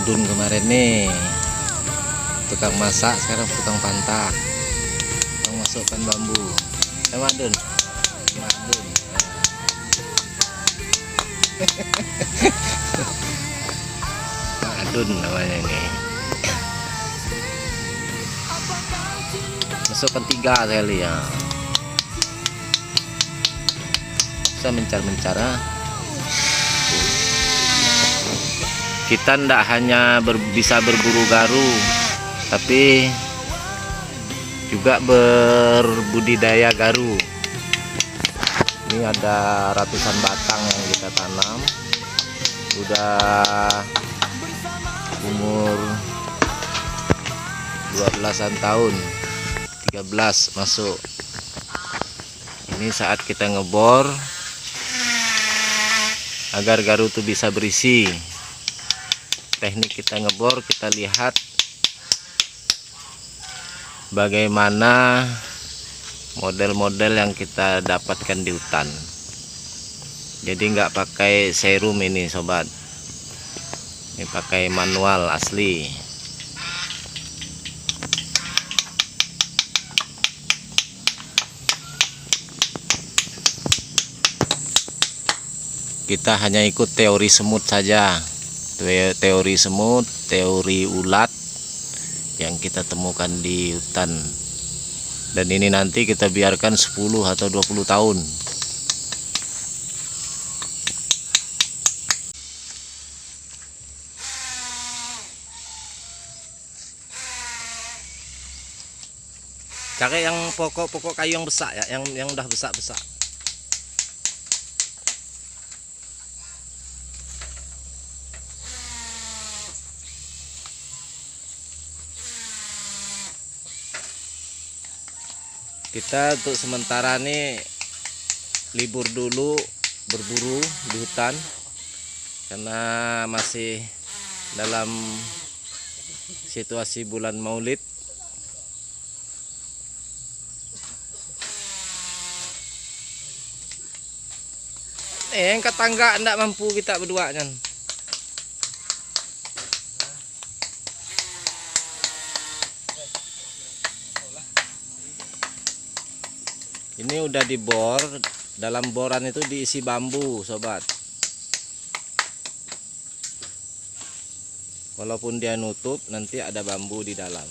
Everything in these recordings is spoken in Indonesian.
Adun kemarin nih tukang masak, sekarang tukang pantak, tukang masukkan bambu. Adun, Adun. Adun namanya ini. Masukkan 3 kali ya. Bisa mencar-mencar. Kita tidak hanya bisa berburu garu, tapi juga berbudidaya garu. Ini ada ratusan batang yang kita tanam, udah umur 12-an tahun, 13 masuk. Ini saat kita ngebor agar garu itu bisa berisi. Teknik kita ngebor, kita lihat bagaimana model-model yang kita dapatkan di hutan. Jadi nggak pakai serum ini sobat, ini pakai manual asli. Kita hanya ikut teori semut saja, teori semut, teori ulat yang kita temukan di hutan. Dan ini nanti kita biarkan 10 atau 20 tahun. Cari yang pokok-pokok kayu yang besar ya, yang udah besar-besar. Kita untuk sementara nih libur dulu berburu di hutan karena masih dalam situasi bulan Maulid. Yang ke tangga enggak mampu kita berdua kan. Ini udah dibor, dalam boran itu diisi bambu sobat. Walaupun dia nutup, nanti ada bambu di dalam.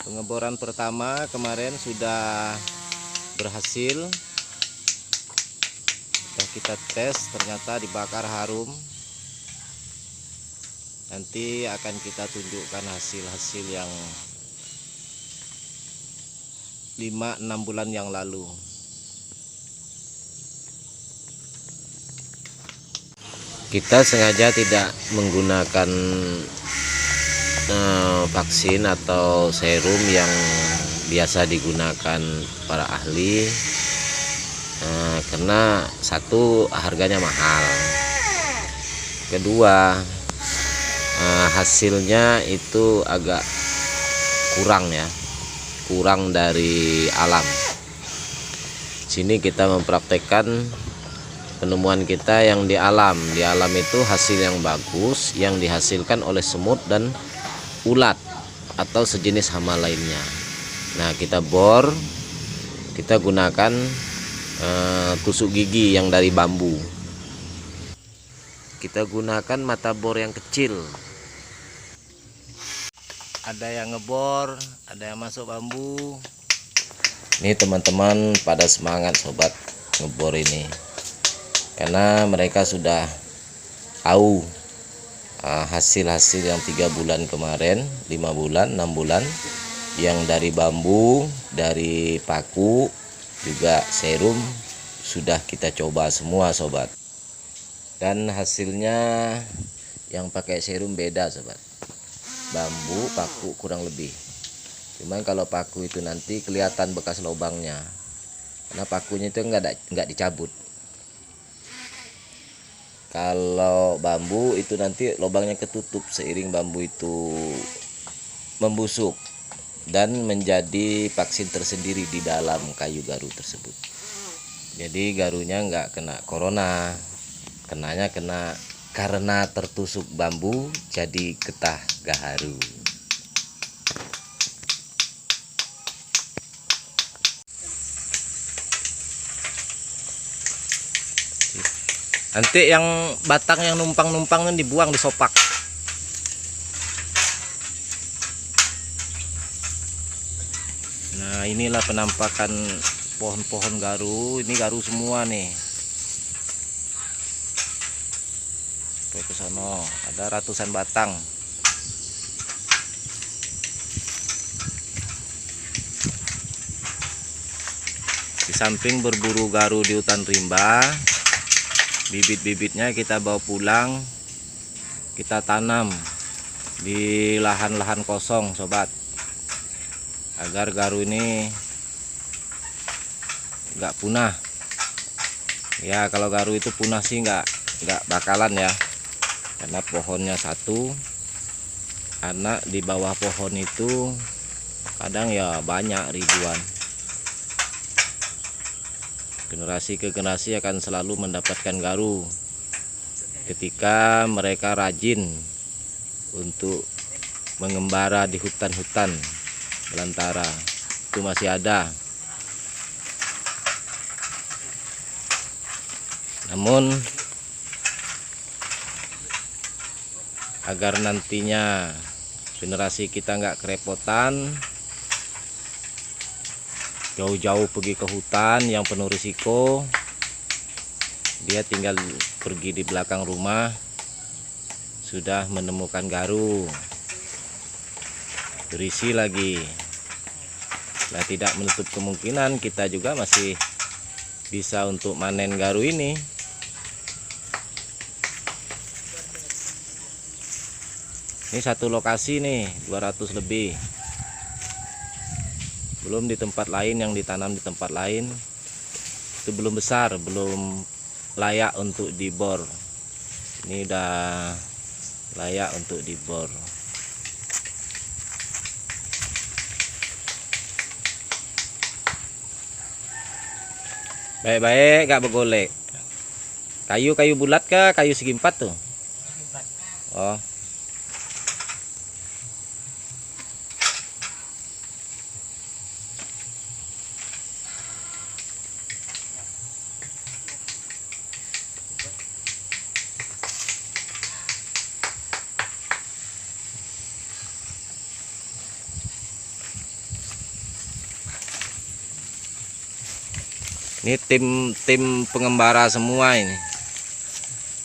Pengeboran pertama kemarin sudah berhasil. Sudah kita tes, ternyata dibakar harum. Nanti akan kita tunjukkan hasil-hasil yang 5-6 bulan yang lalu. Kita sengaja tidak menggunakan vaksin atau serum yang biasa digunakan para ahli, karena satu, harganya mahal. Kedua, hasilnya itu agak kurang dari alam. Sini kita mempraktekkan penemuan kita yang di alam. Di alam itu hasil yang bagus yang dihasilkan oleh semut dan ulat atau sejenis hama lainnya. Nah, kita bor, kita gunakan tusuk gigi yang dari bambu. Kita gunakan mata bor yang kecil. Ada yang ngebor, ada yang masuk bambu. Ini teman-teman pada semangat sobat ngebor ini, karena mereka sudah tahu hasil-hasil yang 3 bulan kemarin, 5 bulan, 6 bulan, yang dari bambu, dari paku, juga serum sudah kita coba semua sobat. Dan hasilnya yang pakai serum beda sobat. Bambu, paku kurang lebih. Cuman kalau paku itu nanti kelihatan bekas lubangnya, karena pakunya itu enggak dicabut. Kalau bambu itu nanti lubangnya ketutup seiring bambu itu membusuk dan menjadi vaksin tersendiri di dalam kayu garu tersebut. Jadi garunya nggak kena corona, kenanya karena tertusuk bambu jadi getah gaharu. Nanti yang batang yang numpang-numpang kan dibuang di sopak. Nah, inilah penampakan pohon-pohon garu. Ini garu semua nih. Sampai ke sono ada ratusan batang. Di samping berburu garu di hutan rimba, bibit-bibitnya kita bawa pulang, kita tanam di lahan-lahan kosong sobat, agar garu ini nggak punah. Ya kalau garu itu punah sih nggak bakalan ya, karena pohonnya satu, anak di bawah pohon itu kadang ya banyak ribuan. Generasi ke generasi akan selalu mendapatkan garu ketika mereka rajin untuk mengembara di hutan-hutan belantara. Itu masih ada. Namun agar nantinya generasi kita nggak kerepotan jauh-jauh pergi ke hutan yang penuh risiko, dia tinggal pergi di belakang rumah sudah menemukan garu, berisi lagi. Nah, tidak menutup kemungkinan kita juga masih bisa untuk manen garu ini. Ini satu lokasi nih 200 lebih. Belum di tempat lain yang ditanam di tempat lain. Itu belum besar, belum layak untuk dibor. Ini udah layak untuk dibor. Baik-baik gak begolek. Kayu bulat kah? Kayu segi empat tuh? Oh. Ini tim pengembara semua ini.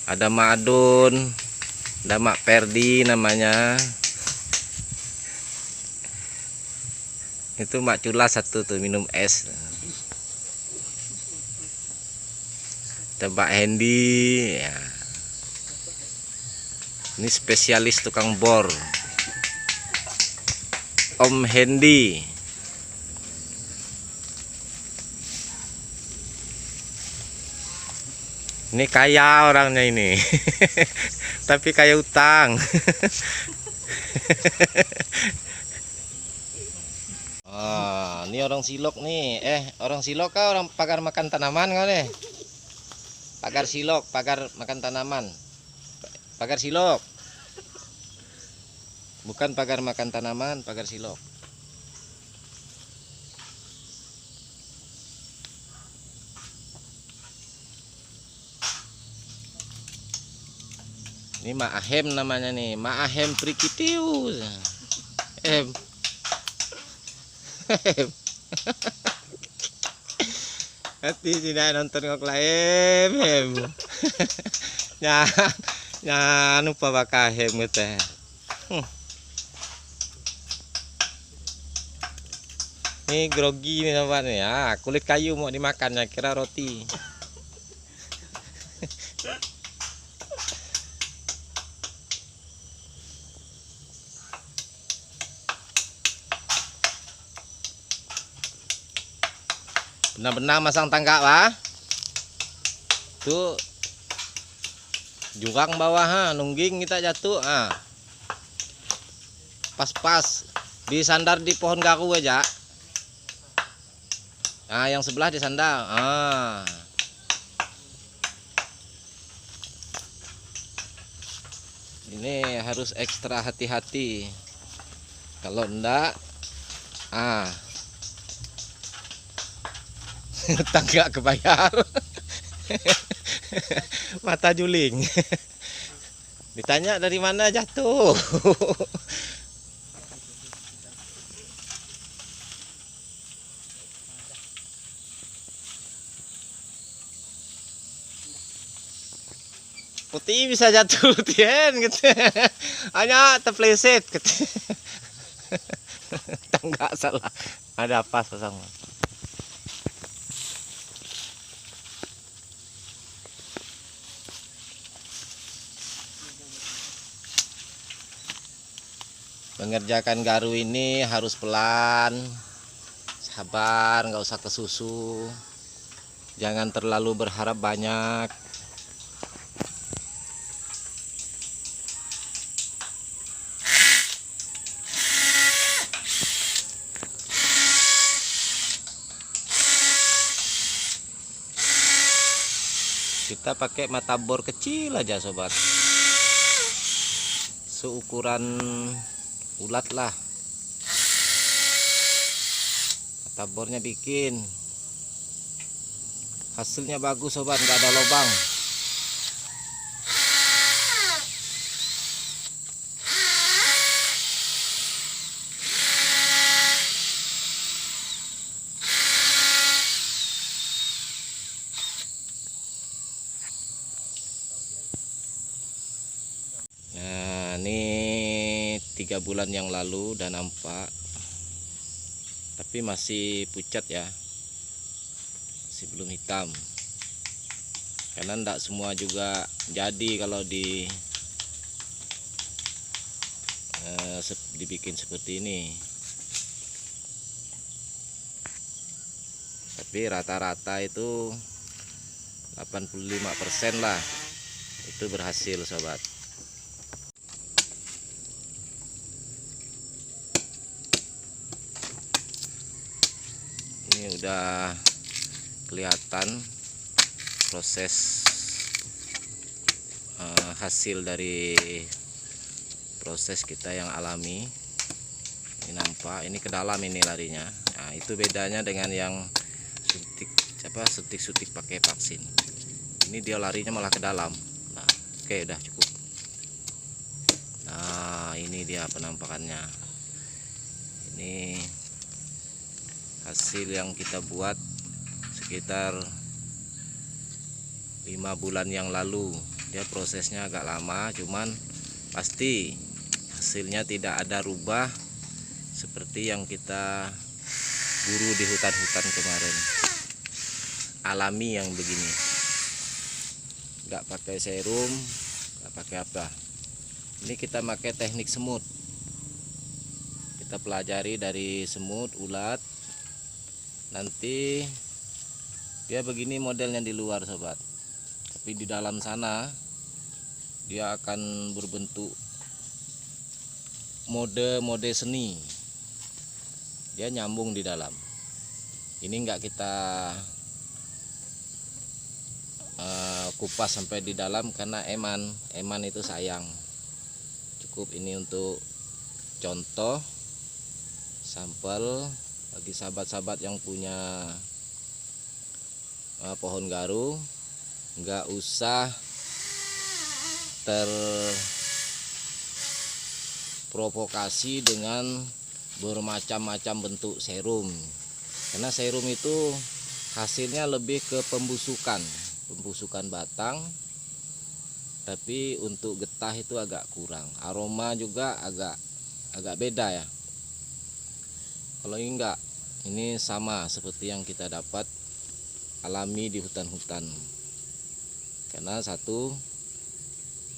Ada Mak Adun, ada Mak Perdi namanya. Itu Mak Cula satu tuh minum es. Ada Mbak Hendy ya. Ini spesialis tukang bor, Om Hendy. Ini kaya orangnya ini. Tapi kaya utang. Ini orang Silok nih. Orang Silok kah orang pagar makan tanaman kan nih? Pagar Silok, pagar makan tanaman. Pagar Silok. Bukan pagar makan tanaman, pagar Silok. Ini Mak Ahem namanya nih, Mak Ahem Prikitiu. Ahem. Hati tidak nonton ngok lain, Ahem. Ya lupa bakal Ahem gitu. Ini grogi nih sobat nih ya, kulit kayu mau dimakan ya, kira roti. Benar-benar masang tangga lah. Tuh jurang bawah nungging kita jatuh pas-pas disandar di pohon garu aja. Nah, yang sebelah disandang. Ini harus ekstra hati-hati. Kalau enggak, utang nggak kebayar. Mata juling. Ditanya dari mana jatuh. Putih bisa jatuh tien gitu. Hanya terpleset gitu. Enggak salah. Ada apa sama. Mengerjakan garu ini harus pelan, sabar, nggak usah kesusu, jangan terlalu berharap banyak. Kita pakai mata bor kecil aja sobat, seukuran ulat lah. Mata bornya bikin hasilnya bagus sobat, nggak ada lubang. Nah, ini 3 bulan yang lalu udah nampak, tapi masih pucat ya, masih belum hitam, karena enggak semua juga jadi kalau dibikin seperti ini. Tapi rata-rata itu 85% lah itu berhasil sobat. Ini udah kelihatan proses hasil dari proses kita yang alami. Ini nampak, ini ke dalam ini larinya. Nah, itu bedanya dengan yang suntik pakai vaksin. Ini dia larinya malah ke dalam. Nah, oke, udah cukup. Nah, ini dia penampakannya. Ini hasil yang kita buat sekitar 5 bulan yang lalu. Dia prosesnya agak lama, cuman pasti hasilnya tidak ada rubah seperti yang kita buru di hutan-hutan kemarin. Alami yang begini, nggak pakai serum, nggak pakai apa. Ini kita pakai teknik semut. Kita pelajari dari semut, ulat. Nanti dia begini modelnya di luar sobat, tapi di dalam sana dia akan berbentuk mode seni. Dia nyambung di dalam. Ini enggak kita kupas sampai di dalam karena eman itu sayang. Cukup ini untuk contoh sampel bagi sahabat-sahabat yang punya pohon garu. Enggak usah terprovokasi dengan bermacam-macam bentuk serum, karena serum itu hasilnya lebih ke pembusukan batang, tapi untuk getah itu agak kurang, aroma juga agak beda ya. Kalau ini enggak, ini sama seperti yang kita dapat alami di hutan-hutan. Karena satu,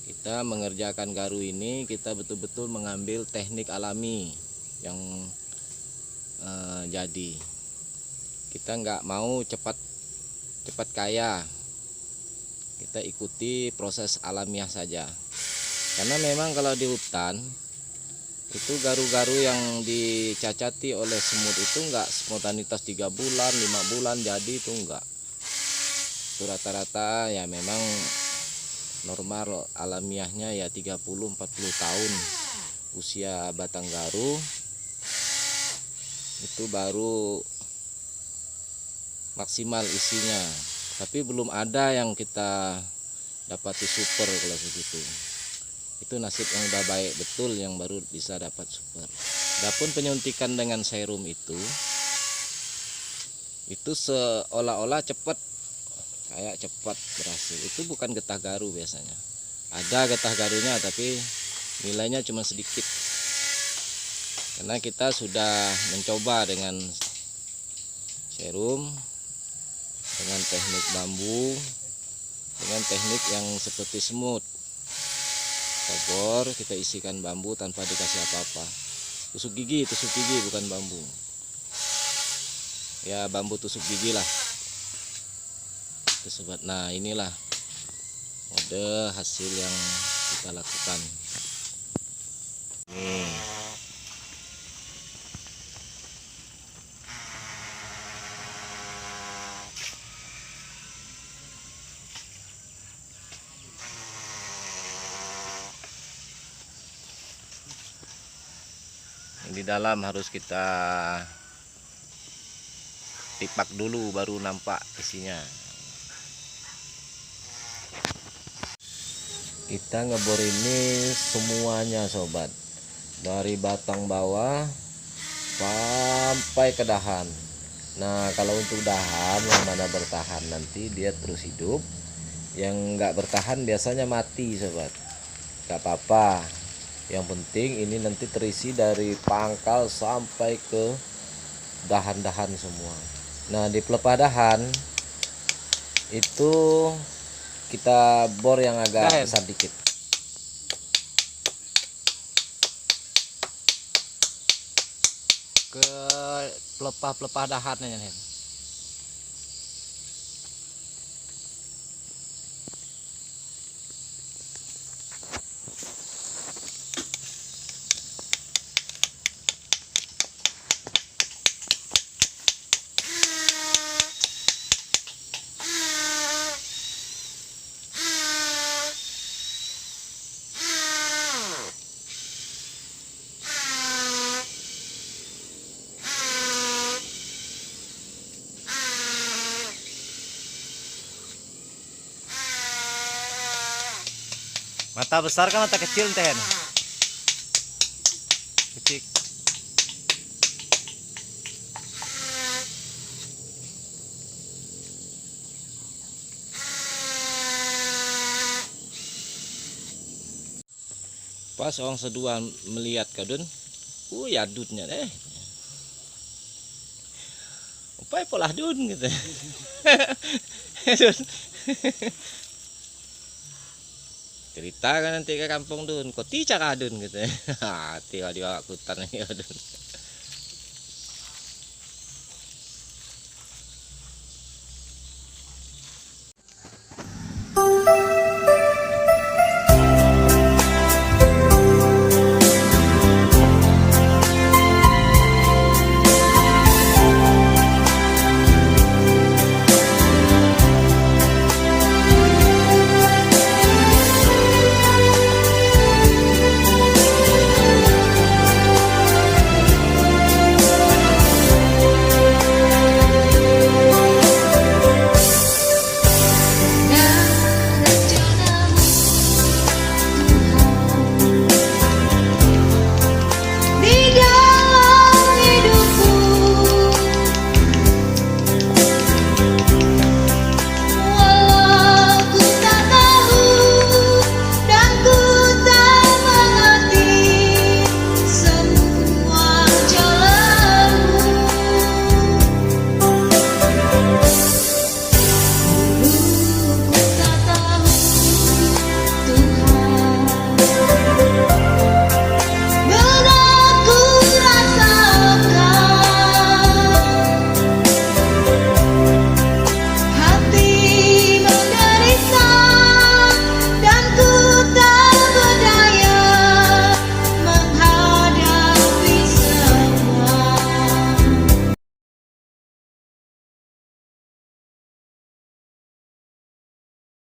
kita mengerjakan garu ini kita betul-betul mengambil teknik alami yang jadi. Kita nggak mau cepat kaya, kita ikuti proses alamiah saja. Karena memang kalau di hutan Itu garu-garu yang dicacati oleh semut itu enggak spontanitas 3 bulan 5 bulan jadi, itu enggak. Itu rata-rata ya memang normal alamiahnya ya 30-40 tahun usia batang garu itu baru maksimal isinya. Tapi belum ada yang kita dapati super kalau begitu. Itu nasib yang udah baik betul yang baru bisa dapat super. Adapun penyuntikan dengan serum itu seolah-olah cepat, kayak cepat berhasil. Itu bukan getah garu biasanya. Ada getah garunya tapi nilainya cuma sedikit. Karena kita sudah mencoba dengan serum, dengan teknik bambu, dengan teknik yang seperti semut. Bor, kita isikan bambu tanpa dikasih apa-apa. Tusuk gigi bukan bambu. Ya bambu tusuk gigi lah. Itu sobat. Nah inilah mode hasil yang kita lakukan. Nih. Di dalam harus kita tipak dulu baru nampak isinya. Kita ngebor ini semuanya sobat, dari batang bawah sampai ke dahan. Nah kalau untuk dahan yang mana bertahan nanti dia terus hidup, yang nggak bertahan biasanya mati sobat. Gak apa-apa, yang penting ini nanti terisi dari pangkal sampai ke dahan-dahan semua. Nah di pelepah dahan itu kita bor yang agak besar dikit. Ke pelepah dahannya nih. Mata besar kan mata kecil teh. Kecil. Pas orang sedua melihat kadun, yadutnya deh. Upai polah dun gitu. Cerita kan nanti ke kampung dun, kok tica kadun gitu. Hati dia akutan ya dun.